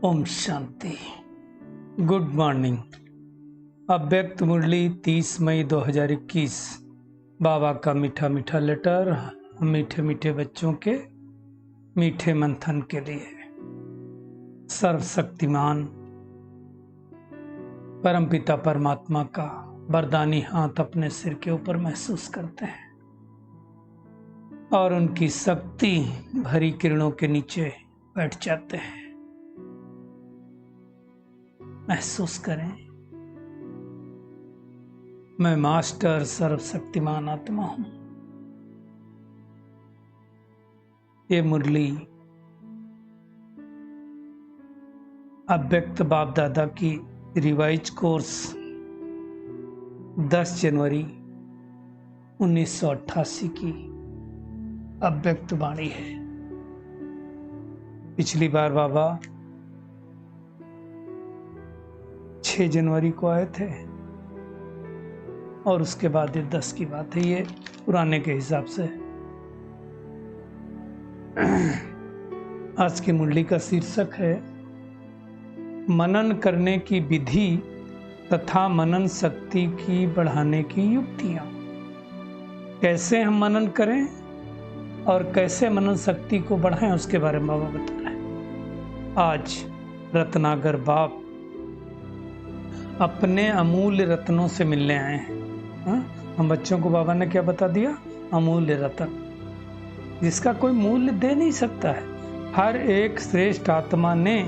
Om Shanti. Good morning. अव्यक्त मुरली 30 मई 2021। बाबा का मीठा मीठा लेटर मीठे मीठे बच्चों के मीठे मंथन के लिए। सर्वशक्तिमान परमपिता परमात्मा का वरदानी हाथ अपने सिर के ऊपर महसूस करते हैं और उनकी शक्ति भरी किरणों के नीचे बैठ जाते हैं। महसूस करें, मैं मास्टर सर्वशक्तिमान आत्मा हूं। ये मुरली अव्यक्त बाप दादा की रिवाइज कोर्स 10 जनवरी 1988 की अव्यक्त वाणी है। पिछली बार बाबा 6 जनवरी को आए थे और उसके बाद ये 10 की बात है। ये पुराने के हिसाब से। आज की मुरली का शीर्षक है मनन करने की विधि तथा मनन शक्ति की बढ़ाने की युक्तियां। कैसे हम मनन करें और कैसे मनन शक्ति को बढ़ाएं, उसके बारे में बाबा बता रहे हैं। आज रत्नागर बाप अपने अमूल्य रत्नों से मिलने आए हैं। हम बच्चों को बाबा ने क्या बता दिया? अमूल्य रत्न, जिसका कोई मूल्य दे नहीं सकता है। हर एक श्रेष्ठ आत्मा ने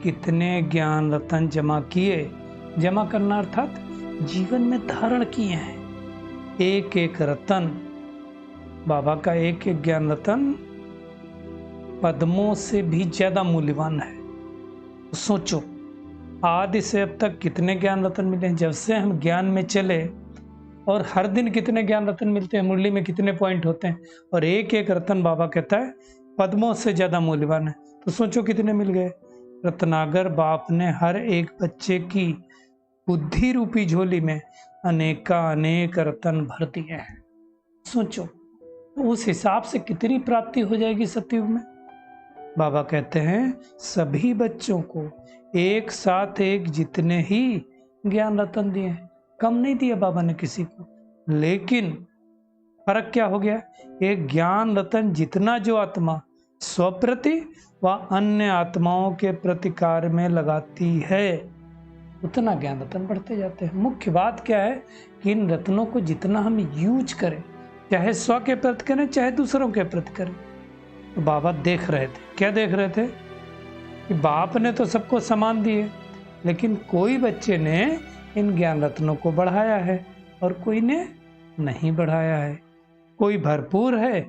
कितने ज्ञान रत्न जमा किए, जमा करना अर्थात जीवन में धारण किए हैं। एक एक रत्न, बाबा का एक एक ज्ञान रत्न पद्मों से भी ज्यादा मूल्यवान है। तो सोचो, आदि से अब तक कितने ज्ञान रत्न मिले हैं। जब से हम ज्ञान में चले, और हर दिन कितने ज्ञान रत्न मिलते हैं। मुरली में कितने पॉइंट होते हैं, और एक एक रत्न बाबा कहता है पद्मों से ज्यादा मूल्यवान है। तो सोचो कितने मिल गए। रत्नागर बाप ने हर एक बच्चे की बुद्धि रूपी झोली में अनेक रत्न भर दिए हैं। सोचो उस हिसाब से कितनी प्राप्ति हो जाएगी सतयुग में। बाबा कहते हैं सभी बच्चों को एक साथ एक जितने ही ज्ञान रत्न दिए, कम नहीं दिया बाबा ने किसी को। लेकिन फर्क क्या हो गया? एक ज्ञान रत्न जितना जो आत्मा स्वप्रति व अन्य आत्माओं के प्रति कार्य में लगाती है, उतना ज्ञान रत्न बढ़ते जाते हैं। मुख्य बात क्या है कि इन रत्नों को जितना हम यूज करें, चाहे स्व के प्रति करें चाहे दूसरों के प्रति करें। तो बाबा देख रहे थे, क्या देख रहे थे कि बाप ने तो सबको समान दिए, लेकिन कोई बच्चे ने इन ज्ञान रत्नों को बढ़ाया है और कोई ने नहीं बढ़ाया है। कोई भरपूर है,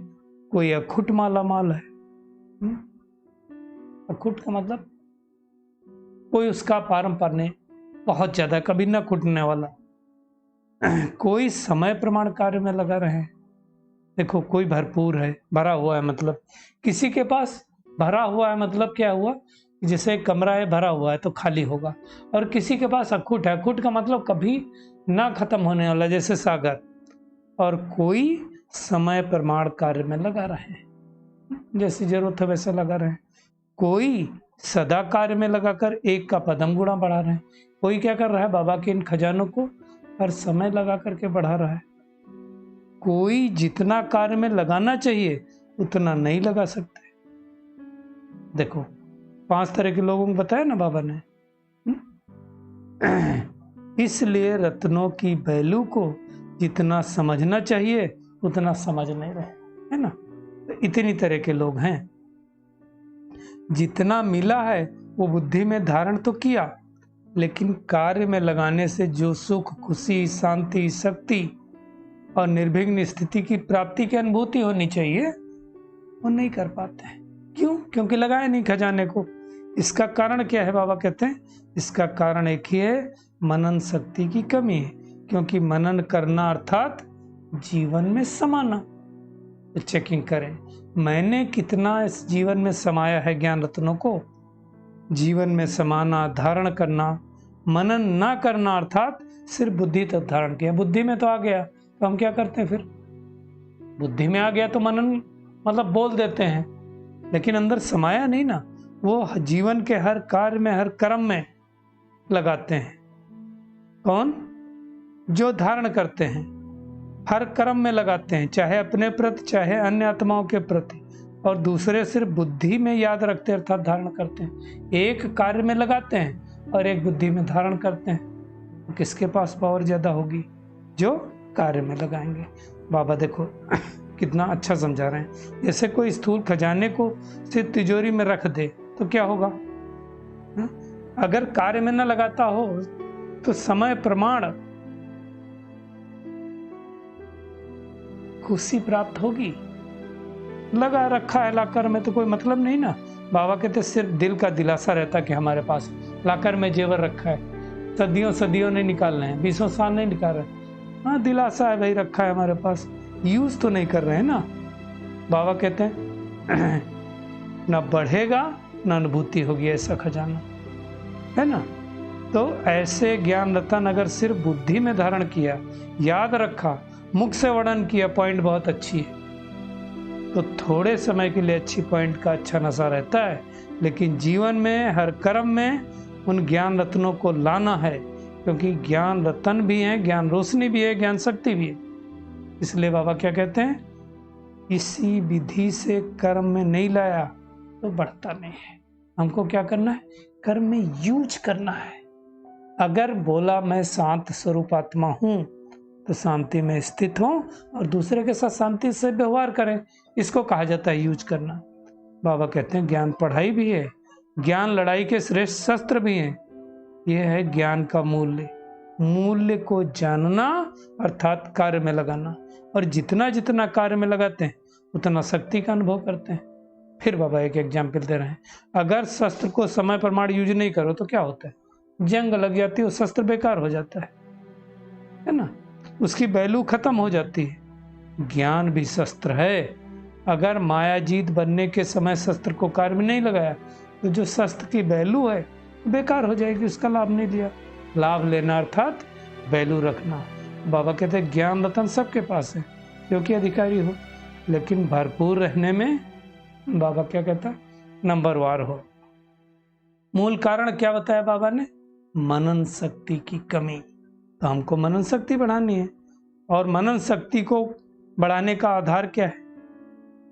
कोई अखुट माला माल है। अखुट का मतलब कोई उसका पारंपर नहीं, बहुत ज्यादा कभी ना खुटने वाला। कोई समय प्रमाण कार्य में लगा रहे। देखो, कोई भरपूर है, भरा हुआ है, मतलब किसी के पास भरा हुआ है मतलब क्या हुआ? जैसे कमरा है, भरा हुआ है तो खाली होगा। और किसी के पास अखुट है, अखुट का मतलब कभी ना खत्म होने वाला, जैसे सागर। और कोई समय प्रमाण कार्य में लगा रहे हैं, जैसी जरूरत है वैसे लगा रहे हैं। कोई सदा कार्य में लगाकर एक का पदम गुणा बढ़ा रहे हैं। कोई क्या कर रहा है? बाबा के इन खजानों को हर समय लगा करके बढ़ा रहा है। कोई जितना कार्य में लगाना चाहिए उतना नहीं लगा सकते। देखो, 5 तरह के लोगों को बताया ना बाबा ने। इसलिए रत्नों की वैल्यू को जितना समझना चाहिए उतना समझ नहीं रहे, है ना। तो इतनी तरह के लोग हैं। जितना मिला है वो बुद्धि में धारण तो किया, लेकिन कार्य में लगाने से जो सुख, खुशी, शांति, शक्ति और निर्विघ्न स्थिति की प्राप्ति की अनुभूति होनी चाहिए, वो नहीं कर पाते हैं। क्यों? क्योंकि लगाए नहीं खजाने को। इसका कारण क्या है? बाबा कहते हैं इसका कारण एक ही है, मनन शक्ति की कमी है। क्योंकि मनन करना अर्थात जीवन में समाना। तो चेकिंग करें, मैंने कितना इस जीवन में समाया है ज्ञान रत्नों को। जीवन में समाना, धारण करना, मनन ना करना अर्थात सिर्फ बुद्धि तक धारण किया। बुद्धि में तो आ गया तो हम क्या करते हैं फिर? बुद्धि में आ गया तो मनन मतलब बोल देते हैं, लेकिन अंदर समाया नहीं ना। वो जीवन के हर कार्य में, हर कर्म में लगाते हैं। कौन? जो धारण करते हैं, हर कर्म में लगाते हैं, चाहे अपने प्रति चाहे अन्य आत्माओं के प्रति, और दूसरे सिर्फ बुद्धि में याद रखते हैं अर्थात धारण करते हैं। एक कार्य में लगाते हैं और एक बुद्धि में धारण करते हैं। तो किसके पास पावर ज्यादा होगी? जो कार्य में लगाएंगे। बाबा देखो कितना अच्छा समझा रहे हैं। जैसे कोई स्थूल खजाने को सिर्फ तिजोरी में रख दे तो क्या होगा? अगर कार्य में न लगाता हो तो समय प्रमाण खुशी प्राप्त होगी। लगा रखा है लाकर में तो कोई मतलब नहीं ना। बाबा कहते सिर्फ दिल का दिलासा रहता कि हमारे पास लाकर में जेवर रखा है, सदियों सदियों नहीं निकालने हैं, 20 साल नहीं निकाल रहे। हाँ दिलासा है भाई, रखा है हमारे पास, यूज तो नहीं कर रहे हैं ना। बाबा कहते हैं ना बढ़ेगा ना अनुभूति होगी ऐसा खजाना, है ना। तो ऐसे ज्ञान रतन अगर सिर्फ बुद्धि में धारण किया, याद रखा, मुख से वर्णन किया, पॉइंट बहुत अच्छी है, तो थोड़े समय के लिए अच्छी पॉइंट का अच्छा नशा रहता है, लेकिन जीवन में हर कर्म में उन ज्ञान रत्नों को लाना है, क्योंकि ज्ञान रतन भी है, ज्ञान रोशनी भी है, ज्ञान शक्ति भी है। इसलिए बाबा क्या कहते हैं, इसी विधि से कर्म में नहीं लाया तो बढ़ता नहीं है। हमको क्या करना है? कर्म में यूज करना है। अगर बोला मैं शांत स्वरूप आत्मा हूं तो शांति में स्थित हो और दूसरे के साथ शांति से व्यवहार करें, इसको कहा जाता है यूज करना। बाबा कहते हैं ज्ञान पढ़ाई भी है, ज्ञान लड़ाई के श्रेष्ठ शस्त्र भी हैं। यह है ज्ञान का मूल्य। मूल्य को जानना अर्थात कार्य में लगाना, और जितना जितना कार्य में लगाते हैं उतना शक्ति का अनुभव करते हैं। फिर बाबा एक एग्जाम्पल दे रहे हैं, अगर शस्त्र को समय प्रमाण यूज नहीं करो तो क्या होता है? जंग लग जाती है, वो शस्त्र बेकार हो जाता है ना, उसकी वैल्यू खत्म हो जाती है। ज्ञान भी शस्त्र है। अगर मायाजीत बनने के समय शस्त्र को कार्य में नहीं लगाया तो जो शस्त्र की वैल्यू है बेकार हो जाएगी, उसका लाभ नहीं लिया। लाभ लेना अर्थात वैल्यू रखना। बाबा कहते हैं ज्ञान रतन सबके पास है, क्योंकि अधिकारी हो, लेकिन भरपूर रहने में बाबा क्या कहता है, नंबरवार हो। मूल कारण क्या बताया बाबा ने? मनन शक्ति की कमी। तो हमको मनन शक्ति बढ़ानी है, और मनन शक्ति को बढ़ाने का आधार क्या है?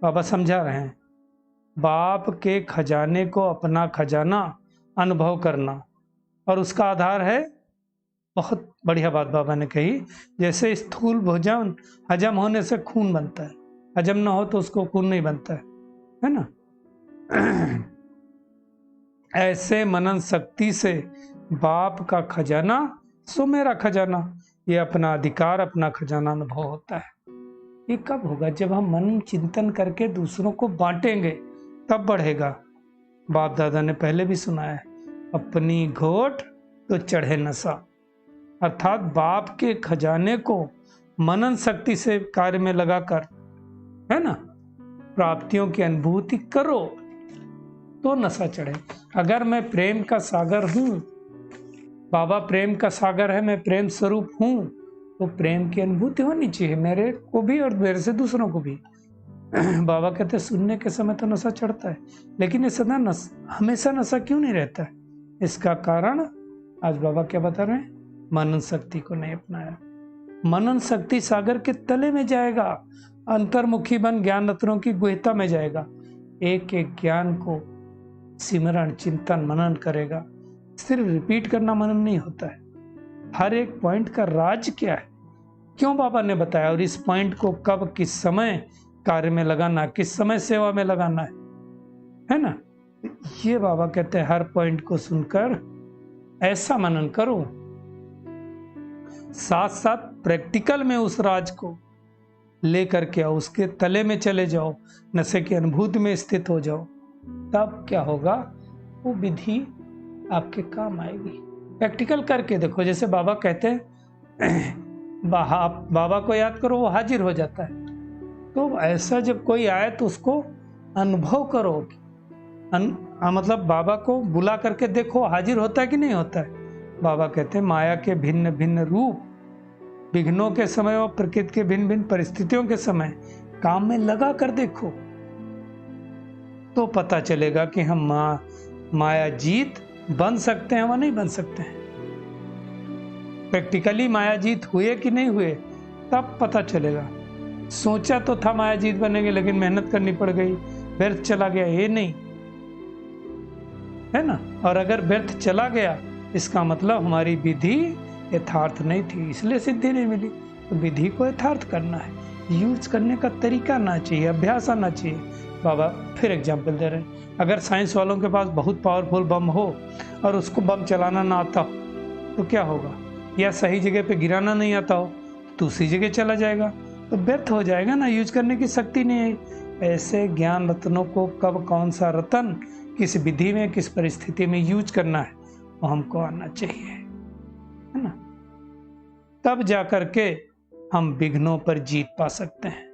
बाबा समझा रहे हैं, बाप के खजाने को अपना खजाना अनुभव करना, और उसका आधार है, बहुत बढ़िया बात बाबा ने कही, जैसे स्थूल भोजन हजम होने से खून बनता है, हजम ना हो तो उसको खून नहीं बनता है ना। ऐसे मनन शक्ति से बाप का खजाना सो मेरा खजाना, ये अपना अधिकार, अपना खजाना अनुभव होता है। ये कब होगा? जब हम मनन चिंतन करके दूसरों को बांटेंगे, तब बढ़ेगा। बाप दादा ने पहले भी सुना है, अपनी घोट तो चढ़े नशा, अर्थात बाप के खजाने को मनन शक्ति से कार्य में लगाकर, है ना, प्राप्तियों की अनुभूति करो तो नशा चढ़े। अगर मैं प्रेम का सागर हूं, बाबा प्रेम का सागर है, मैं प्रेम स्वरूप हूं, तो प्रेम की अनुभूति होनी चाहिए मेरे को भी और मेरे से दूसरों को भी। बाबा कहते हैं सुनने के समय तो नशा चढ़ता है, लेकिन ये सदा हमेशा नशा क्यों नहीं रहता है? इसका कारण आज बाबा क्या बता रहे हैं, मनन शक्ति को नहीं अपनाया। मनन शक्ति सागर के तले में जाएगा, अंतर्मुखी बन ज्ञान रत्नों की गुहता में जाएगा, एक एक ज्ञान को सिमरण चिंतन मनन करेगा। सिर्फ रिपीट करना मनन नहीं होता है, हर एक पॉइंट का राज क्या है, क्यों बाबा ने बताया, और इस पॉइंट को कब किस समय कार्य में लगाना, किस समय सेवा में लगाना है ना। ये बाबा कहते हैं हर पॉइंट को सुनकर ऐसा मनन करो, साथ साथ प्रैक्टिकल में उस राज को लेकर के आओ, उसके तले में चले जाओ, नशे की अनुभूति में स्थित हो जाओ, तब क्या होगा, वो विधि आपके काम आएगी। प्रैक्टिकल करके देखो, जैसे बाबा कहते हैं बाबा को याद करो, वो हाजिर हो जाता है। तो ऐसा जब कोई आए तो उसको अनुभव करो, मतलब बाबा को बुला करके देखो हाजिर होता है कि नहीं होता है। बाबा कहते हैं माया के भिन्न भिन्न रूप, विघ्नों के समय और प्रकृति के भिन्न भिन्न परिस्थितियों के समय काम में लगा कर देखो, तो पता चलेगा कि हम मायाजीत बन सकते हैं व नहीं बन सकते हैं। प्रैक्टिकली मायाजीत हुए कि नहीं हुए तब पता चलेगा। सोचा तो था मायाजीत बनेंगे, लेकिन मेहनत करनी पड़ गई, व्यर्थ चला गया, ये नहीं है ना। और अगर व्यर्थ चला गया इसका मतलब हमारी विधि यथार्थ नहीं थी, इसलिए सिद्धि नहीं मिली। तो विधि को यथार्थ करना है, यूज करने का तरीका आना चाहिए, अभ्यास आना चाहिए। बाबा फिर एग्जाम्पल दे रहे हैं, अगर साइंस वालों के पास बहुत पावरफुल बम हो और उसको बम चलाना ना आता हो तो क्या होगा, या सही जगह पे गिराना नहीं आता हो तो दूसरी जगह चला जाएगा, तो व्यर्थ हो जाएगा ना, यूज करने की शक्ति नहीं है। ऐसे ज्ञान रत्नों को कब कौन सा रतन किस विधि में किस परिस्थिति में यूज करना है वो हमको आना चाहिए, है ना। तब जाकर के हम विघ्नों पर जीत पा सकते हैं।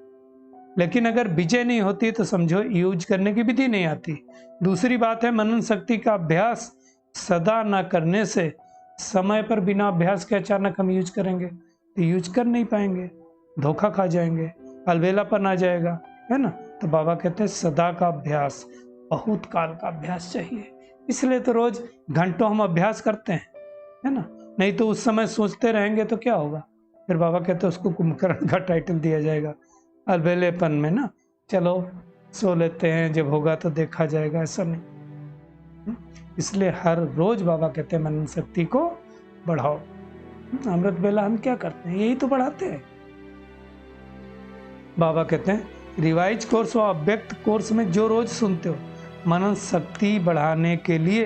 लेकिन अगर विजय नहीं होती तो समझो यूज करने की विधि नहीं आती। दूसरी बात है मनन शक्ति का अभ्यास सदा न करने से समय पर बिना अभ्यास के अचानक हम यूज करेंगे तो यूज कर नहीं पाएंगे, धोखा खा जाएंगे, अलबेलापन आ जाएगा, है ना। तो बाबा कहते हैं सदा का अभ्यास, बहुत काल का अभ्यास चाहिए। इसलिए तो रोज घंटों हम अभ्यास करते हैं, है ना। नहीं तो उस समय सोचते रहेंगे तो क्या होगा, फिर बाबा कहते हैं उसको कुंभकर्ण का टाइटल दिया जाएगा, अलबेलेपन में ना, चलो सो लेते हैं, जब होगा तो देखा जाएगा, ऐसा नहीं। इसलिए हर रोज बाबा कहते हैं मनन शक्ति को बढ़ाओ। अमृत बेला हम क्या करते हैं, यही तो बढ़ाते हैं। बाबा कहते हैं रिवाइज कोर्स व अव्यक्त कोर्स में जो रोज सुनते हो, मनन शक्ति बढ़ाने के लिए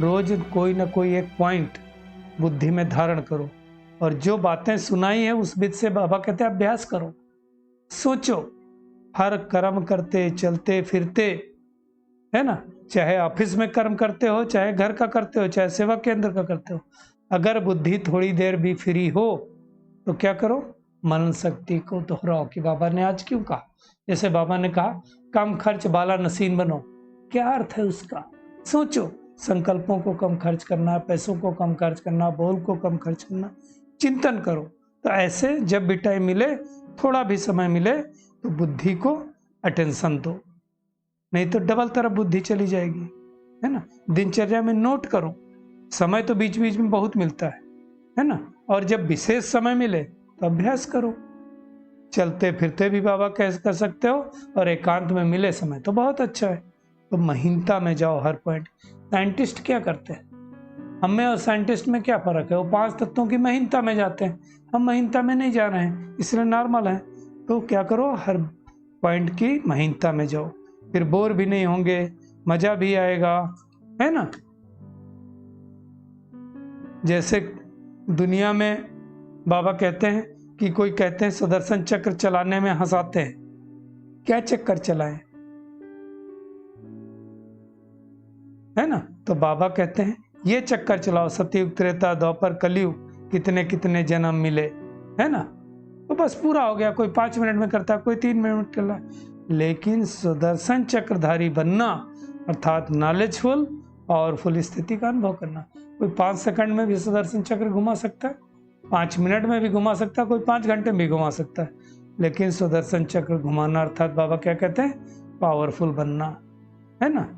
रोज कोई ना कोई एक पॉइंट बुद्धि में धारण करो, और जो बातें सुनाई है उस विध से बाबा कहते हैं अभ्यास करो। सोचो, हर कर्म करते चलते फिरते, है ना, चाहे ऑफिस में कर्म करते हो, चाहे घर का करते हो, चाहे सेवा केंद्र का करते हो, अगर बुद्धि थोड़ी देर भी फ्री हो तो क्या करो, मनन शक्ति को दोहराओ। कि बाबा ने आज क्यों कहा, जैसे बाबा ने कहा कम खर्च वाला नसीन बनो, क्या अर्थ है उसका, सोचो। संकल्पों को कम खर्च करना, पैसों को कम खर्च करना, बोल को कम खर्च करना, चिंतन करो। तो ऐसे जब भी टाइम मिले, थोड़ा भी समय मिले तो बुद्धि को अटेंशन दो, नहीं तो डबल तरफ बुद्धि चली जाएगी, है ना। दिनचर्या में नोट करो, समय तो बीच बीच में बहुत मिलता है ना, और जब विशेष समय मिले तो अभ्यास करो। चलते फिरते भी बाबा कैसे कर सकते हो, और एकांत में मिले समय तो बहुत अच्छा है। तो महीनता में जाओ हर पॉइंट। साइंटिस्ट क्या करते हैं, हमें और साइंटिस्ट में क्या फर्क है, वो 5 तत्वों की महीनता में जाते हैं, हम महीनता में नहीं जा रहे हैं, इसलिए नॉर्मल है। तो क्या करो, हर पॉइंट की महीनता में जाओ, फिर बोर भी नहीं होंगे, मजा भी आएगा, है ना। जैसे दुनिया में बाबा कहते हैं कि कोई कहते हैं सुदर्शन चक्र चलाने में हंसाते हैं, क्या चक्कर चलाएं, है ना। तो बाबा कहते हैं ये चक्कर चलाओ, सतयुग त्रेता द्वापर कलयुग कितने कितने जन्म मिले, है ना, तो बस पूरा हो गया। कोई 5 मिनट में करता है, कोई 3 मिनट कर रहा है। लेकिन सुदर्शन चक्रधारी बनना अर्थात नॉलेजफुल पावरफुल स्थिति का अनुभव करना, कोई 5 सेकंड में भी सुदर्शन चक्र घुमा सकता है, 5 मिनट में भी घुमा सकता है, कोई 5 घंटे में भी घुमा सकता है। लेकिन सुदर्शन चक्र घुमाना अर्थात बाबा क्या कहते हैं, पावरफुल बनना, है ना।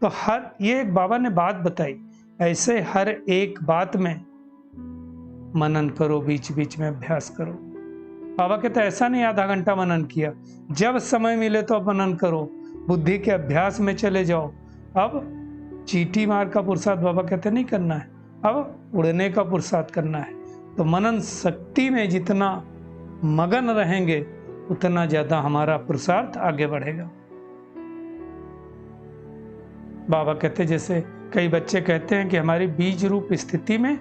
तो हर ये एक बाबा ने बात बताई, ऐसे हर एक बात में मनन करो, बीच बीच में अभ्यास करो। बाबा कहते ऐसा नहीं आधा घंटा मनन किया, जब समय मिले तो मनन करो, बुद्धि के अभ्यास में चले जाओ। अब चीटी मार का पुरुषार्थ बाबा कहते नहीं करना है, अब उड़ने का पुरुषार्थ करना है। तो मनन शक्ति में जितना मगन रहेंगे उतना ज्यादा हमारा पुरुषार्थ आगे बढ़ेगा। बाबा कहते जैसे कई बच्चे कहते हैं कि हमारी बीज रूप स्थिति में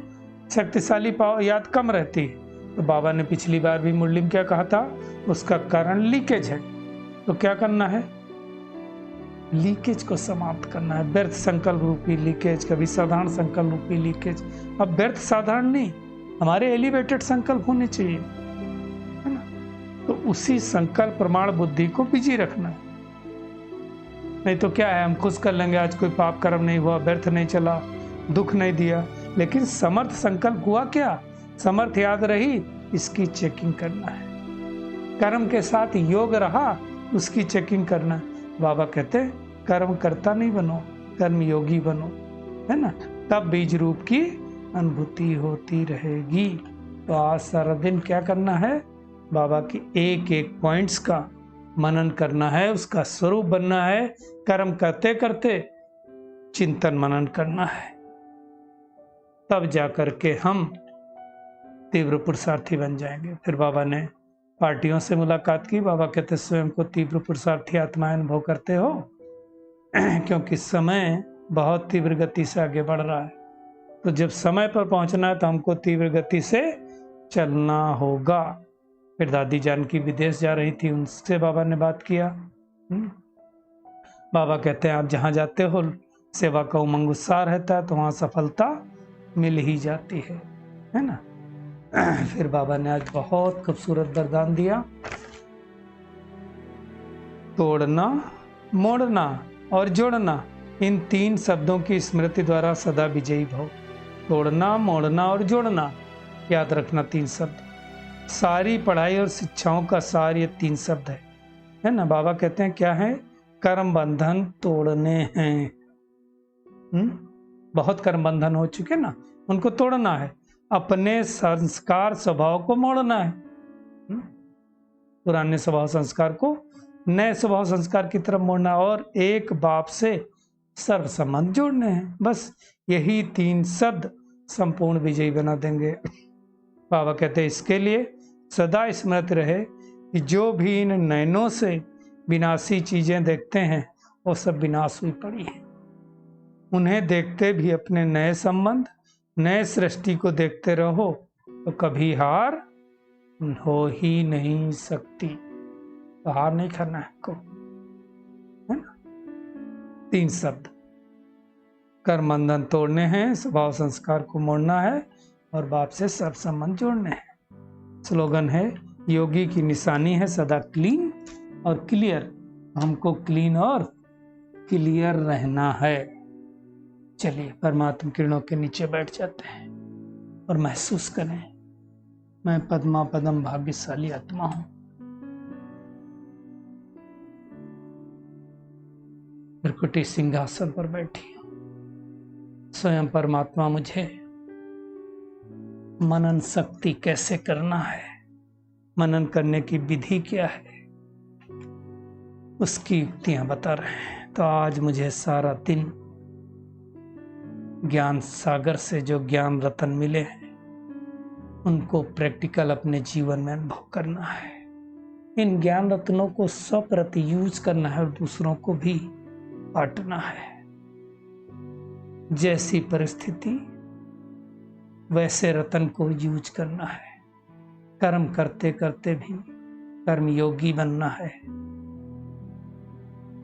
शक्तिशाली याद कम रहती है, तो बाबा ने पिछली बार भी मुरली में क्या कहा था, उसका कारण लीकेज है। तो क्या करना है, लीकेज को समाप्त करना है, व्यर्थ संकल्प रूपी लीकेज, कभी साधारण संकल्प रूपी लीकेज। अब व्यर्थ साधारण नहीं, हमारे एलिवेटेड संकल्प होने चाहिए, है ना। तो उसी संकल्प प्रमाण बुद्धि को बिजी रखना है। नहीं तो क्या है, हम खुश कर लेंगे आज कोई पाप कर्म नहीं हुआ, व्यर्थ नहीं चला, दुख नहीं दिया, लेकिन समर्थ संकल्प हुआ क्या, समर्थ याद रही, इसकी चेकिंग करना है। कर्म के साथ योग रहा, उसकी चेकिंग करना है। बाबा कहते हैं कर्म करता नहीं बनो, कर्म योगी बनो, है ना, तब बीज रूप की अनुभूति होती रहेगी। तो आज सारा दिन क्या करना है, बाबा की एक एक पॉइंट्स का मनन करना है, उसका स्वरूप बनना है, कर्म करते करते चिंतन मनन करना है, तब जाकर के हम तीव्र पुरुषार्थी बन जाएंगे। फिर बाबा ने पार्टियों से मुलाकात की। बाबा कहते स्वयं को तीव्र पुरुषार्थी आत्माएं अनुभव करते हो क्योंकि समय बहुत तीव्र गति से आगे बढ़ रहा है, तो जब समय पर पहुंचना है तो हमको तीव्र गति से चलना होगा। फिर दादी जानकी विदेश जा रही थी, उनसे बाबा ने बात किया। बाबा कहते हैं आप जहाँ जाते हो सेवा का उमंग उत्साह रहता है, तो वहाँ सफलता मिल ही जाती है ना। फिर बाबा ने आज बहुत खूबसूरत वरदान दिया, तोड़ना, मोड़ना और जोड़ना, इन 3 शब्दों की स्मृति द्वारा सदा विजयी भव। तोड़ना, मोड़ना और जोड़ना, याद रखना 3 शब्द। सारी पढ़ाई और शिक्षाओं का सार ये 3 शब्द है ना। बाबा कहते हैं क्या है, कर्म बंधन तोड़ने हैं। बहुत कर्म बंधन हो चुके ना, उनको तोड़ना है। अपने संस्कार स्वभाव को मोड़ना है, पुराने स्वभाव संस्कार को नए स्वभाव संस्कार की तरफ मोड़ना, और एक बाप से सर्व संबंध जोड़ने हैं। बस यही 3 शब्द संपूर्ण विजयी बना देंगे। बाबा कहते हैं इसके लिए सदा स्मृत रहे कि जो भी इन नयनों से विनाशी चीजें देखते हैं वो सब विनाश हुई पड़ी है। उन्हें देखते भी अपने नए संबंध, नए सृष्टि को देखते रहो तो कभी हार हो ही नहीं सकती। तो हार नहीं करना है को, है ना। 3 शब्द, कर्म बंधन तोड़ने हैं, स्वभाव संस्कार को मोड़ना है और बाप से सर्व संबंध जोड़ने हैं। स्लोगन है योगी की निशानी है सदा क्लीन और क्लियर। हमको क्लीन और क्लियर रहना है। चलिए परमात्मा किरणों के नीचे बैठ जाते हैं और महसूस करें मैं पद्मा पदम भाग्यशाली आत्मा हूं। त्रिकुटी सिंहासन पर बैठी हूं। स्वयं परमात्मा मुझे मनन शक्ति कैसे करना है, मनन करने की विधि क्या है, उसकी युक्तियां बता रहे हैं। तो आज मुझे सारा दिन ज्ञान सागर से जो ज्ञान रतन मिले हैं उनको प्रैक्टिकल अपने जीवन में अनुभव करना है। इन ज्ञान रत्नों को स्वप्रति यूज करना है और दूसरों को भी बांटना है। जैसी परिस्थिति वैसे रतन को यूज करना है। कर्म करते करते भी कर्म योगी बनना है।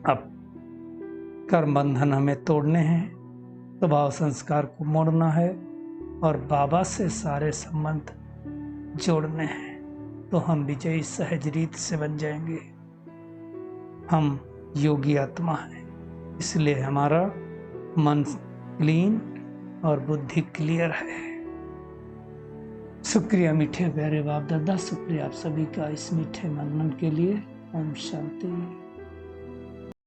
अब कर्म बंधन हमें तोड़ने हैं, स्वभाव संस्कार को मोड़ना है और बाबा से सारे संबंध जोड़ने हैं। तो हम विजयी सहज रीत से बन जाएंगे। हम योगी आत्मा हैं, इसलिए हमारा मन क्लीन और बुद्धि क्लियर है। शुक्रिया मीठे प्यारे बाप दादा, शुक्रिया आप सभी का इस मीठे मनन के लिए। ओम शांति।